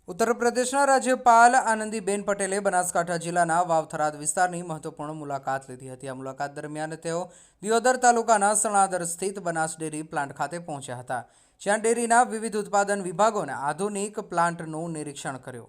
ઉત્તર પ્રદેશના રાજ્યપાલ આનંદીબેન પટેલે બનાસકાંઠા જિલ્લાના વાવ-થરાદ વિસ્તારની મહત્વપૂર્ણ મુલાકાત લીધી હતી। આ મુલાકાત દરમિયાન તેઓ દિયોદર તાલુકાના સણાદર સ્થિત બનાસ ડેરી પ્લાન્ટ ખાતે પહોંચ્યા હતા, જ્યાં ડેરીના વિવિધ ઉત્પાદન વિભાગોના આધુનિક પ્લાન્ટનું નિરીક્ષણ કર્યું।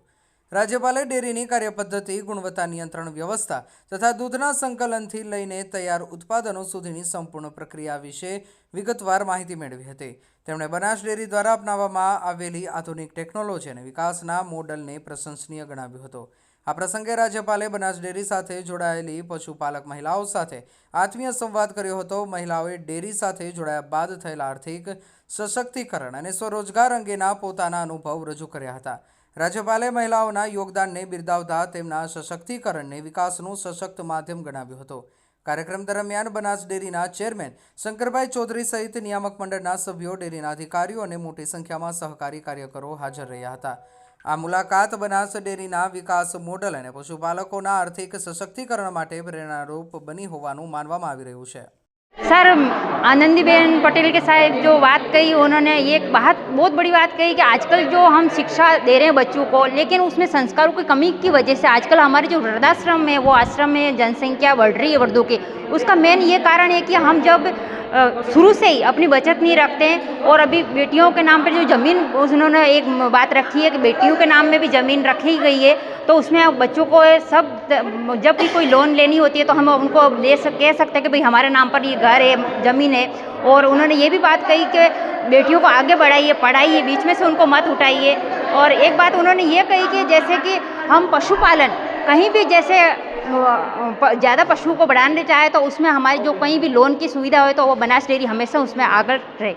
રાજ્યપાલે ડેરીની કાર્યપદ્ધતિ, ગુણવત્તા નિયંત્રણ વ્યવસ્થા તથા દૂધના સંકલનથી લઈને તૈયાર ઉત્પાદનો સુધીની સંપૂર્ણ પ્રક્રિયા વિશે વિગતવાર માહિતી મેળવી હતી। તેમણે બનાસ ડેરી દ્વારા અપનાવવામાં આવેલી આધુનિક ટેકનોલોજી અને વિકાસના મોડલને પ્રશંસનીય ગણાવ્યું હતું। આ પ્રસંગે રાજ્યપાલે બનાસ ડેરી સાથે જોડાયેલી પશુપાલક મહિલાઓ સાથે આત્મીય સંવાદ કર્યો હતો। મહિલાઓએ ડેરી સાથે જોડાયા બાદ થયેલા આર્થિક સશક્તિકરણ અને સ્વરોજગાર અંગેના પોતાના અનુભવ રજૂ કર્યા હતા। રાજ્યપાલે મહિલાઓના યોગદાનને બિરદાવતા તેમના સશક્તિકરણને વિકાસનું સશક્ત માધ્યમ ગણાવ્યું હતું। कार्यक्रम दरमियान बनास डेरीना चेरमेन शंकरभाई चौधरी सहित नियामक मंडळना सभ्यों, डेरीना अधिकारीओ अने मोटी संख्या में सहकारी कार्यकरो हाजर रह्या हता। आ मुलाकात बनास डेरीना विकास मॉडल अने पशुपालकोना आर्थिक सशक्तिकरण माटे प्रेरणारूप बनी होवानुं मानवामां आवी रह्युं छे। सर, आनंदीबेन पटेल के साथ जो बात कही, उन्होंने एक बहुत बड़ी बात कही कि आजकल जो हम शिक्षा दे रहे हैं बच्चों को, लेकिन उसमें संस्कारों की कमी की वजह से आजकल हमारे जो वृद्धाश्रम है, वो आश्रम में जनसंख्या बढ़ रही है वर्दों की। उसका मेन ये कारण है कि हम जब शुरू से ही अपनी बचत नहीं रखते हैं, और अभी बेटियों के नाम पर जो ज़मीन, उन्होंने एक बात रखी है कि बेटियों के नाम में भी ज़मीन रखी गई है, तो उसमें बच्चों को सब, जब भी कोई लोन लेनी होती है तो हम उनको कह सकते हैं कि भाई हमारे नाम पर ये घर है, ज़मीन है। और उन्होंने ये भी बात कही कि बेटियों को आगे बढ़ाइए, पढ़ाइए, बीच में से उनको मत उठाइए। और एक बात उन्होंने ये कही कि जैसे कि हम पशुपालन कहीं भी जैसे ज़्यादा पशुओं को बढ़ाने चाहे तो उसमें हमारी जो कहीं भी लोन की सुविधा हो तो वो बनास डेयरी हमेशा उसमें आगे रहे।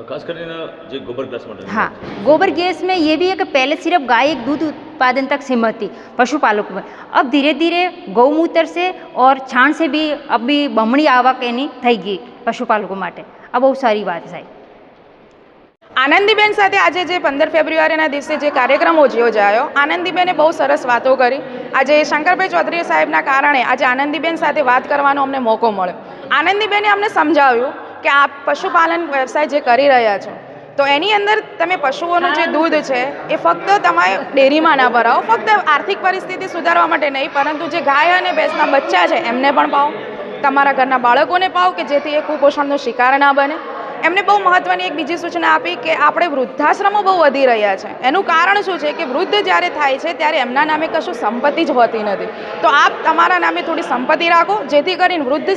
खास करके जो गोबर गैस मॉडल, हाँ, गोबर गैस में ये भी है कि पहले सिर्फ गाय दूध उत्पादन तक सीमित थी पशुपालकों में। अब धीरे धीरे गौमूत्र से और छाण से भी अब भी बमणी आवक एनी थई गई पशुपालकों माटे। अब बहुत सारी बात है। आनंदीबेन साथे आज जे 15 फेब्रुआरीना दिवसे जे कार्यक्रम योजायो, आनंदीबेने बहुत सरस बातों करी। आज शंकरभाई चौधरी साहेबना कारणे आज आनंदीबेन साथे बात करवानो अमने मौको मळ्यो। आनंदीबेने अमने समजाव्युं कि आप पशुपालन व्यवसाय जे करी रह्या छो, तो एनी अंदर तमे पशुओनुं जे दूध छे ए फक्त तमे डेरीमां ना भराવો, फक्त आर्थिक परिस्थिति सुधारवा माटे नहीं, परंतु जे गाय अने भैंसना बच्चा छे एमने पण पाओ, तमारा घરના બાળકોને પાઓ કે જેથી એ કુપોષણનો શિકાર ના બને। એમને બહુ મહત્વની એક બીજી સૂચના આપી કે આપણે વૃદ્ધાશ્રમો બહુ વધી રહ્યા છે। એનું કારણ શું છે કે વૃદ્ધ જ્યારે થાય છે ત્યારે એમના નામે કશું સંપત્તિ જ હોતી નથી। તો આપ તમારા નામે થોડી સંપત્તિ રાખો, જેથી કરીને વૃદ્ધ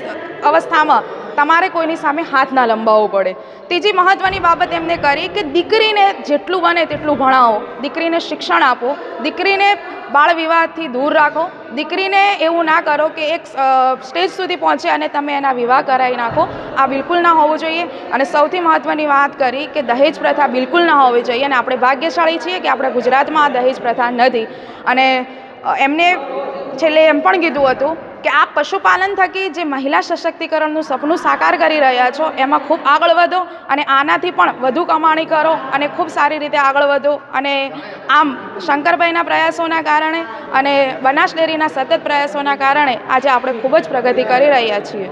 અવસ્થામાં તમારે કોઈની સામે હાથ ના લંબાવવો પડે। ત્રીજી મહત્વની બાબત એમને કરી કે દીકરીને જેટલું બને તેટલું ભણાવો, દીકરીને શિક્ષણ આપો, દીકરીને બાળ વિવાહથી દૂર રાખો, દીકરીને એવું ના કરો કે એક સ્ટેજ સુધી પહોંચે અને તમે એના વિવાહ કરાવી નાખો। આ બિલકુલ ના હોવું જોઈએ। અને સૌથી મહત્વની વાત કરી કે દહેજ પ્રથા બિલકુલ ના હોવી જોઈએ। અને આપણે ભાગ્યશાળી છીએ કે આપણા ગુજરાતમાં આ દહેજ પ્રથા નથી। અને એમને છેલ્લે એમ પણ કીધું હતું કે આ પશુપાલન થકી જે મહિલા સશક્તિકરણનું સપનું સાકાર કરી રહ્યા છો એમાં ખૂબ આગળ વધો અને આનાથી પણ વધુ કમાણી કરો અને ખૂબ સારી રીતે આગળ વધો। અને આમ શંકરભાઈના પ્રયાસોના કારણે અને બનાસ ડેરીના સતત પ્રયાસોના કારણે આજે આપણે ખૂબ જ પ્રગતિ કરી રહ્યા છીએ।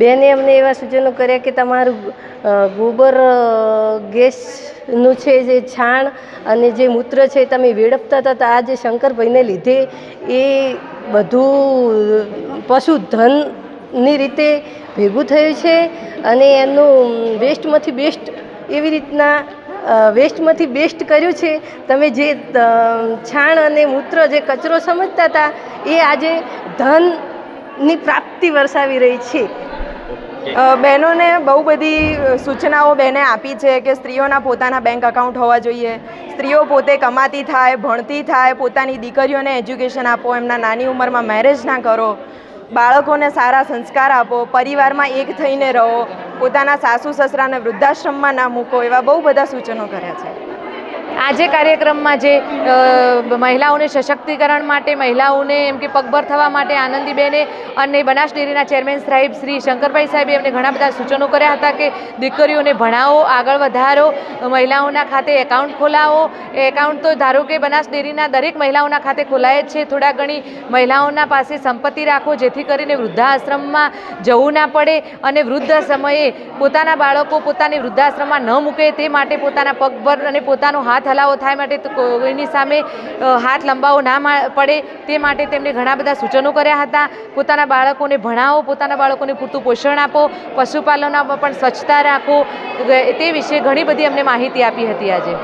બેને અમને એવા સૂચનો કર્યા કે તમારું ગોબર ગેસનું છે જે છાણ અને જે મૂત્ર છે તમે વેડફતા હતા, તો આ જે શંકરભાઈને લીધે એ બધું પશુધનની રીતે ભેગું થયું છે। અને એનું વેસ્ટમાંથી બેસ્ટ એવી રીતના વેસ્ટમાંથી બેસ્ટ કર્યું છે। તમે જે છાણ અને મૂત્ર જે કચરો સમજતા હતા એ આજે ધનની પ્રાપ્તિ વરસાવી રહી છે। બહેનોને બહુ બધી સૂચનાઓ બહેને આપી છે કે સ્ત્રીઓના પોતાના બેંક અકાઉન્ટ હોવા જોઈએ, સ્ત્રીઓ પોતે કમાતી થાય, ભણતી થાય, પોતાની દીકરીઓને એજ્યુકેશન આપો, એમના નાની ઉંમરમાં મેરેજ ના કરો, બાળકોને સારા સંસ્કાર આપો, પરિવારમાં એક થઈને રહો, પોતાના સાસુ સસરાને વૃદ્ધાશ્રમમાં ના મૂકો, એવા બહુ બધા સૂચનો કર્યા છે। આજે કાર્યક્રમમાં જે મહિલાઓને સશક્તિકરણ માટે, મહિલાઓને એમ કે પગભર થવા માટે આનંદીબેને અને બનાસ ડેરીના ચેરમેન સાહેબ શ્રી શંકરભાઈ સાહેબે એમને ઘણા બધા સૂચનો કર્યા હતા કે દીકરીઓને ભણાવો, આગળ વધારો, મહિલાઓના ખાતે એકાઉન્ટ ખોલાવો। એકાઉન્ટ તો ધારો કે બનાસ ડેરીના દરેક મહિલાઓના ખાતે ખોલાય જ છે। થોડા ઘણી મહિલાઓના પાસે સંપત્તિ રાખો, જેથી કરીને વૃદ્ધાશ્રમમાં જવું ના પડે અને વૃદ્ધ સમયે પોતાના બાળકો પોતાને વૃદ્ધાશ્રમમાં ન મૂકે તે માટે પોતાના પગભર અને પોતાનો હાથ હલાવો થાય માટે કોઈની સામે હાથ લંબાવો ના પડે તે માટે તેમણે ઘણા બધા સૂચનો કર્યા હતા. પોતાના બાળકોને ભણાવો, પોતાના બાળકોને પૂરતું પોષણ આપો, પશુપાલનમાં પણ સ્વચ્છતા રાખો, તે વિશે ઘણી બધી અમને માહિતી આપી હતી આજે.